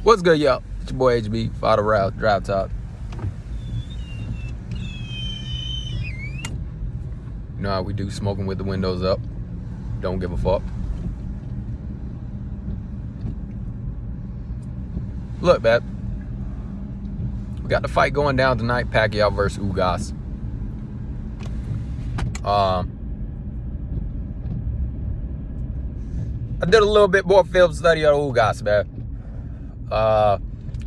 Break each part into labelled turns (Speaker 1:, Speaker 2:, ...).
Speaker 1: What's good, y'all? It's your boy HB, Father Route, Drive Top. You know how we do, smoking with the windows up. Don't give a fuck. Look, man. We got the fight going down tonight, Pacquiao versus Ugas. I did a little bit more film study on Ugas, man.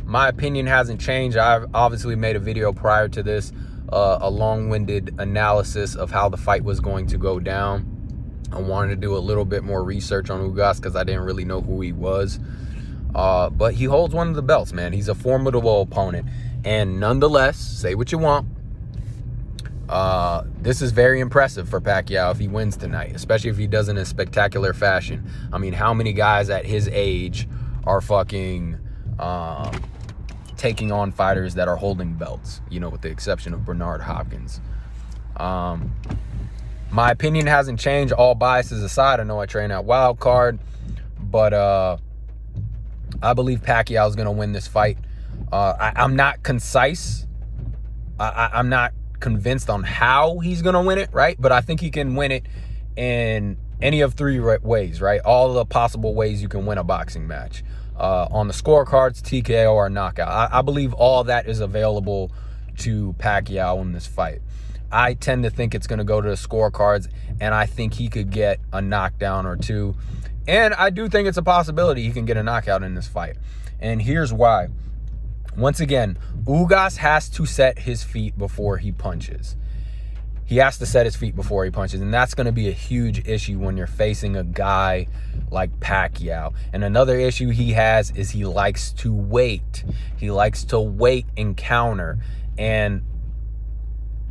Speaker 1: My opinion hasn't changed. I've obviously made a video prior to this, a long-winded analysis of how the fight was going to go down. I wanted to do a little bit more research on Ugas because I didn't really know who he was. But he holds one of the belts, man. He's a formidable opponent. And nonetheless, say what you want, this is very impressive for Pacquiao if he wins tonight, especially if he does in a spectacular fashion. I mean, how many guys at his age are fucking taking on fighters that are holding belts, you know, with the exception of Bernard Hopkins. My opinion hasn't changed, all biases aside. I know I train at Wild Card, but I believe Pacquiao is going to win this fight. I'm not concise. I'm not convinced on how he's going to win it, right? But I think he can win it in any of three ways, right? All the possible ways you can win a boxing match. On the scorecards, TKO or knockout. I believe all that is available to Pacquiao in this fight. I tend to think it's going to go to the scorecards, and I think he could get a knockdown or two. And I do think it's a possibility he can get a knockout in this fight. And here's why. Once again, Ugas has to set his feet before he punches. He has to set his feet before he punches, and that's going to be a huge issue when you're facing a guy like Pacquiao. And another issue he has is he likes to wait. He likes to wait and counter, and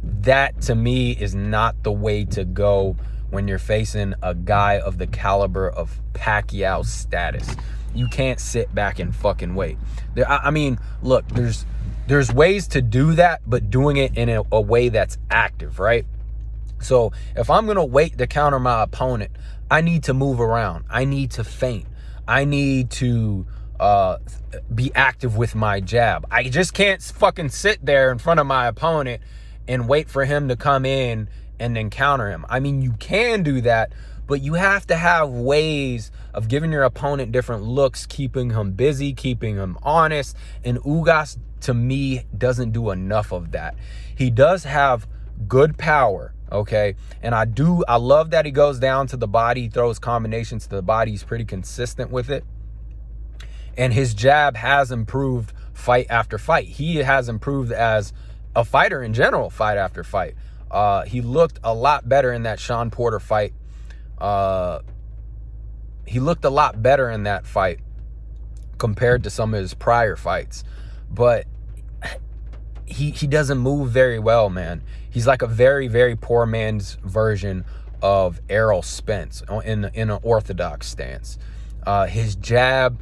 Speaker 1: that, to me, is not the way to go when you're facing a guy of the caliber of Pacquiao's status. You can't sit back and fucking wait. I mean, look, there's ways to do that, but doing it in a way that's active, right? So if I'm going to wait to counter my opponent, I need to move around. I need to feint. I need to be active with my jab. I just can't fucking sit there in front of my opponent and wait for him to come in and then counter him. I mean, you can do that, but you have to have ways of giving your opponent different looks, keeping him busy, keeping him honest. And Ugas, to me, doesn't do enough of that. He does have good power, okay? And I love that he goes down to the body, he throws combinations to the body. He's pretty consistent with it. And his jab has improved fight after fight. He has improved as a fighter in general, fight after fight. He looked a lot better in that Sean Porter fight. He looked a lot better in that fight compared to some of his prior fights. But he doesn't move very well, man. He's like a very, very poor man's version of Errol Spence in an orthodox stance. His jab,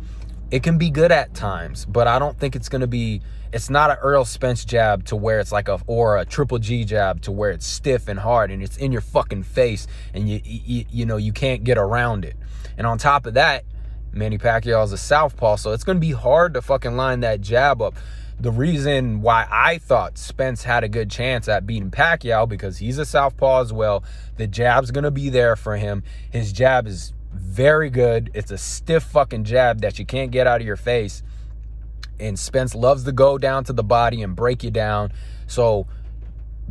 Speaker 1: it can be good at times, but I don't think it's going to be... It's not an Errol Spence jab to where it's like or a Triple G jab to where it's stiff and hard and it's in your fucking face and you know, you can't get around it. And on top of that, Manny Pacquiao is a southpaw, so it's going to be hard to fucking line that jab up. The reason why I thought Spence had a good chance at beating Pacquiao, because he's a southpaw as well. The jab's going to be there for him. His jab is very good. It's a stiff fucking jab that you can't get out of your face. And Spence loves to go down to the body and break you down. So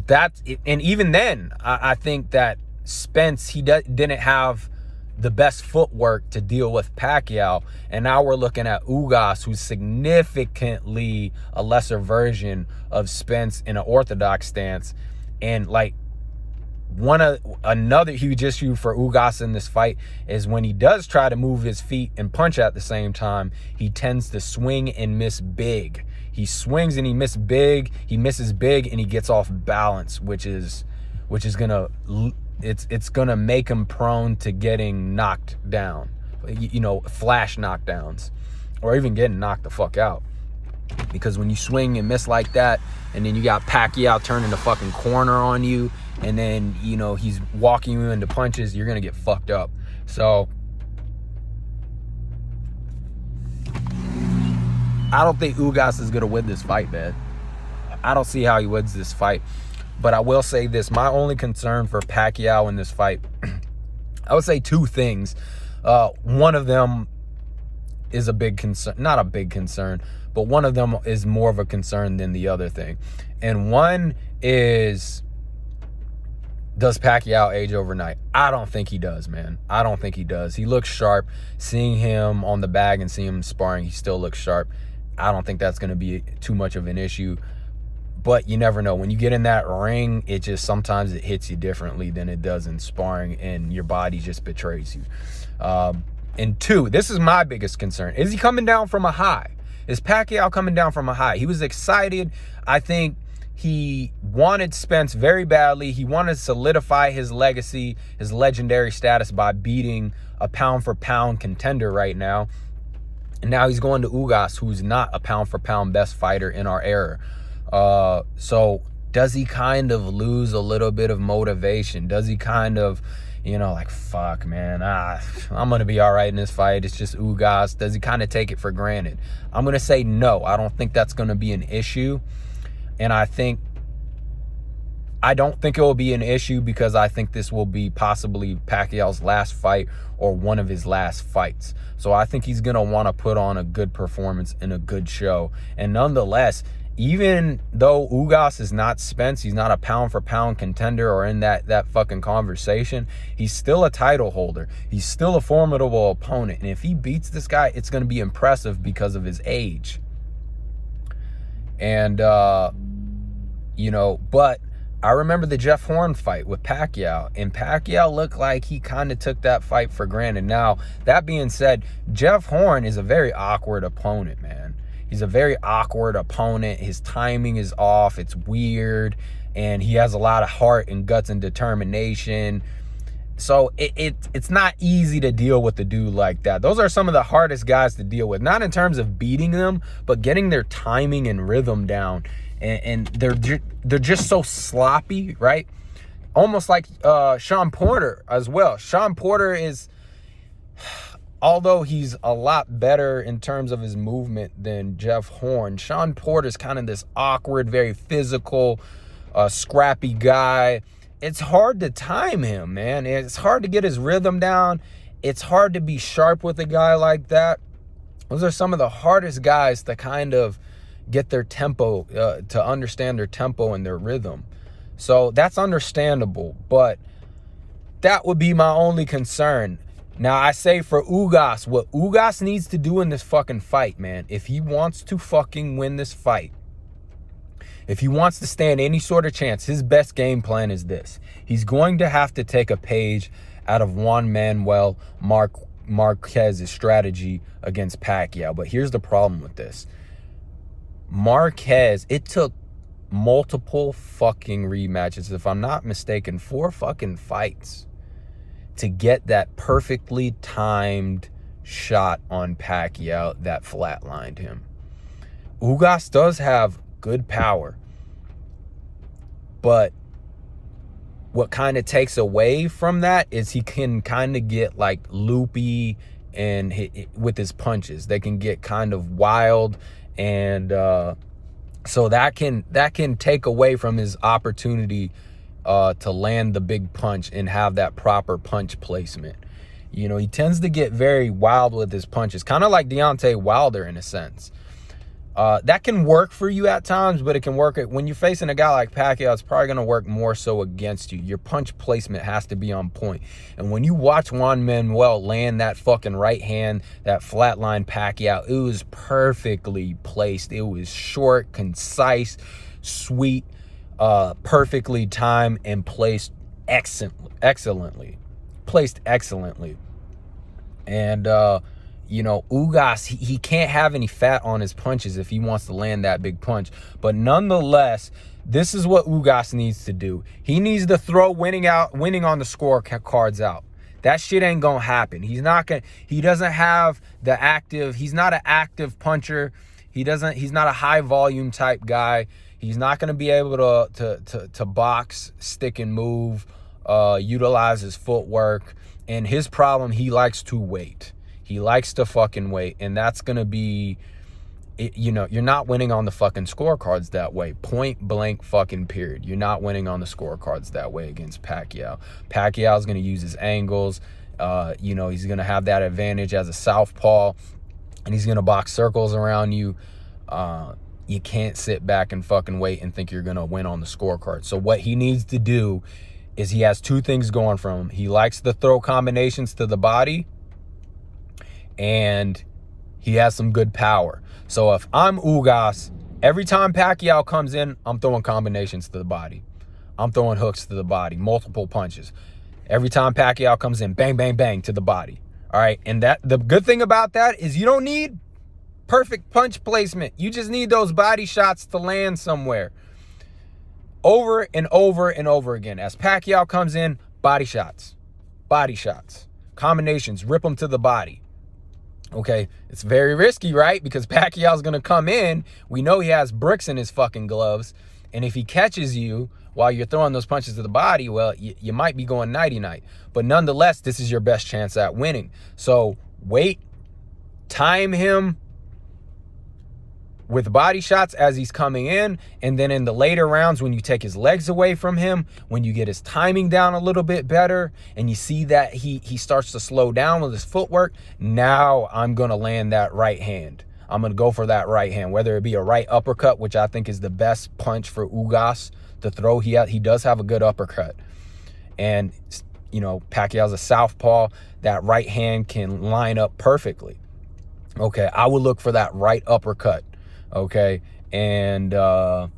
Speaker 1: that's it. And even then, I think that Spence, he didn't have the best footwork to deal with Pacquiao. And now we're looking at Ugas, who's significantly a lesser version of Spence in an orthodox stance. And like, another huge issue for Ugas in this fight is when he does try to move his feet and punch at the same time, he tends to swing and miss big. He swings and he misses big, and he gets off balance, which is gonna make him prone to getting knocked down, you know, flash knockdowns, or even getting knocked the fuck out. Because when you swing and miss like that, and then you got Pacquiao turning the fucking corner on you, and then, you know, he's walking you into punches, you're gonna get fucked up. So I don't think Ugas is going to win this fight, man. I don't see how he wins this fight. But I will say this. My only concern for Pacquiao in this fight, I would say two things. One of them is a big concern. Not a big concern, but one of them is more of a concern than the other thing. And one is, does Pacquiao age overnight? I don't think he does, man. I don't think he does. He looks sharp. Seeing him on the bag and seeing him sparring, he still looks sharp. I don't think that's going to be too much of an issue. But you never know. When you get in that ring, it just sometimes it hits you differently than it does in sparring, and your body just betrays you. And two, this is my biggest concern. Is he coming down from a high? Is Pacquiao coming down from a high? He was excited. I think he wanted Spence very badly. He wanted to solidify his legacy, his legendary status by beating a pound-for-pound contender right now. And now he's going to Ugas, who's not a pound-for-pound best fighter in our era. So does he kind of lose a little bit of motivation? Does he kind of, like, fuck, man, I'm going to be all right in this fight. It's just Ugas. Does he kind of take it for granted? I'm going to say no. I don't think that's going to be an issue. And I don't think it will be an issue because I think this will be possibly Pacquiao's last fight or one of his last fights. So I think he's going to want to put on a good performance and a good show. And nonetheless, even though Ugas is not Spence, he's not a pound-for-pound contender or in that fucking conversation, he's still a title holder. He's still a formidable opponent. And if he beats this guy, it's going to be impressive because of his age. And, but I remember the Jeff Horn fight with Pacquiao, and Pacquiao looked like he kind of took that fight for granted. Now, that being said, Jeff Horn is a very awkward opponent, man. He's a very awkward opponent. His timing is off. It's weird. And he has a lot of heart and guts and determination. So it's not easy to deal with a dude like that. Those are some of the hardest guys to deal with. Not in terms of beating them, but getting their timing and rhythm down. And they're just so sloppy, right? Almost like Sean Porter as well. Sean Porter is... Although he's a lot better in terms of his movement than Jeff Horn, Sean Porter's kind of this awkward, very physical, scrappy guy. It's hard to time him, man. It's hard to get his rhythm down. It's hard to be sharp with a guy like that. Those are some of the hardest guys to kind of get their tempo, to understand their tempo and their rhythm. So that's understandable, but that would be my only concern. Now, I say for Ugas, what Ugas needs to do in this fucking fight, man, if he wants to fucking win this fight, if he wants to stand any sort of chance, his best game plan is this. He's going to have to take a page out of Juan Manuel Marquez's strategy against Pacquiao. But here's the problem with this. Marquez, it took multiple fucking rematches, if I'm not mistaken, 4 fucking fights to get that perfectly timed shot on Pacquiao that flatlined him. Ugas does have good power, but what kind of takes away from that is he can kind of get like loopy and hit with his punches. They can get kind of wild, and so that can take away from his opportunity to land the big punch and have that proper punch placement. He tends to get very wild with his punches, kind of like Deontay Wilder in a sense. That can work for you at times, but it can work when you're facing a guy like Pacquiao. It's probably going to work more so against you. Your punch placement has to be on point. And when you watch Juan Manuel land that fucking right hand, that flatline Pacquiao, it was perfectly placed. It was short, concise, sweet, perfectly timed, and placed excellently. And Ugas, he can't have any fat on his punches if he wants to land that big punch. But nonetheless, this is what Ugas needs to do. He needs to throw winning on the scorecards out. That shit ain't gonna happen. He's not an active puncher. He's not a high volume type guy. He's not gonna be able to box, stick and move, utilize his footwork. And his problem, he likes to wait. He likes to fucking wait, and that's going to be you're not winning on the fucking scorecards that way. Point blank fucking period. You're not winning on the scorecards that way against Pacquiao. Pacquiao's going to use his angles. He's going to have that advantage as a southpaw, and he's going to box circles around you. You can't sit back and fucking wait and think you're going to win on the scorecard. So what he needs to do is he has two things going for him. He likes to throw combinations to the body, and he has some good power. So if I'm Ugas, every time Pacquiao comes in, I'm throwing combinations to the body. I'm throwing hooks to the body, multiple punches. Every time Pacquiao comes in, bang, bang, bang to the body. All right. And the good thing about that is you don't need perfect punch placement. You just need those body shots to land somewhere. Over and over and over again. As Pacquiao comes in, body shots, combinations, rip them to the body. Okay, it's very risky, right? Because Pacquiao's going to come in. We know he has bricks in his fucking gloves. And if he catches you while you're throwing those punches to the body, well, you might be going nighty-night. But nonetheless, this is your best chance at winning. So wait, time him with body shots as he's coming in, and then in the later rounds, when you take his legs away from him, when you get his timing down a little bit better, and you see that he starts to slow down with his footwork, now I'm gonna land that right hand. I'm gonna go for that right hand, whether it be a right uppercut, which I think is the best punch for Ugas to throw. He does have a good uppercut, and Pacquiao's a southpaw. That right hand can line up perfectly. Okay, I would look for that right uppercut. Okay, and try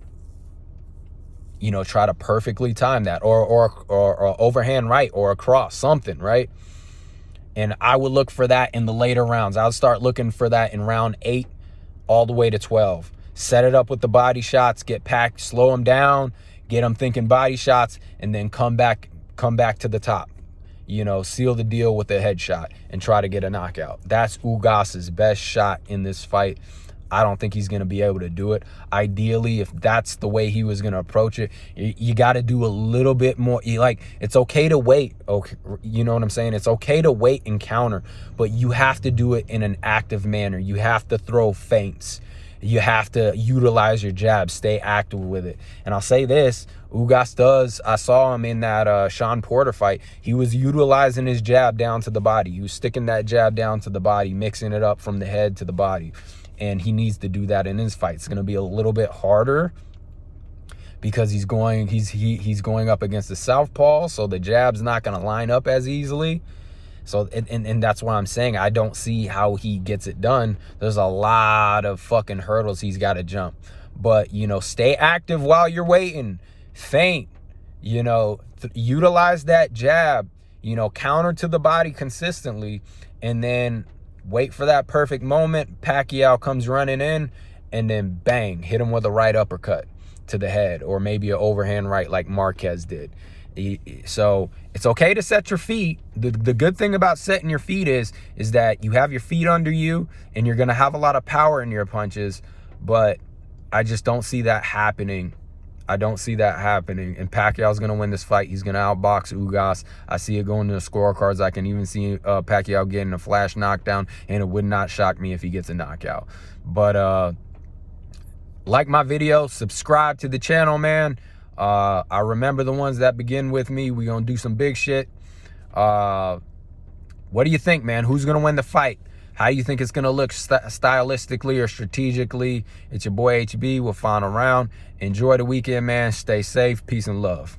Speaker 1: to perfectly time that, or overhand right, or a cross, something, right? And I would look for that in the later rounds. I'll start looking for that in round 8 all the way to 12. Set it up with the body shots, get packed, slow them down, get them thinking body shots, and then come back to the top. Seal the deal with a headshot and try to get a knockout. That's Ugas's best shot in this fight. I don't think he's going to be able to do it. Ideally, if that's the way he was going to approach it, you got to do a little bit more. It's okay to wait. Okay, you know what I'm saying? It's okay to wait and counter, but you have to do it in an active manner. You have to throw feints. You have to utilize your jab, stay active with it. And I'll say this, Ugas does. I saw him in that Sean Porter fight. He was utilizing his jab down to the body. He was sticking that jab down to the body, mixing it up from the head to the body. And he needs to do that in his fight. It's going to be a little bit harder because he's going up against the southpaw, so the jab's not going to line up as easily. So and that's why I'm saying I don't see how he gets it done. There's a lot of fucking hurdles he's got to jump. But stay active while you're waiting. Feint. Utilize that jab. Counter to the body consistently, and then wait for that perfect moment. Pacquiao comes running in, and then bang, hit him with a right uppercut to the head, or maybe an overhand right like Marquez did. So it's okay to set your feet. The good thing about setting your feet is that you have your feet under you, and you're going to have a lot of power in your punches, but I just don't see that happening. I don't see that happening. And Pacquiao's going to win this fight. He's going to outbox Ugas. I see it going to the scorecards. I can even see Pacquiao getting a flash knockdown, and it would not shock me if he gets a knockout. But like my video, subscribe to the channel, man. I remember the ones that begin with me. We're going to do some big shit. What do you think, man? Who's going to win the fight? How do you think it's going to look stylistically or strategically? It's your boy HB. We'll final round. Enjoy the weekend, man. Stay safe. Peace and love.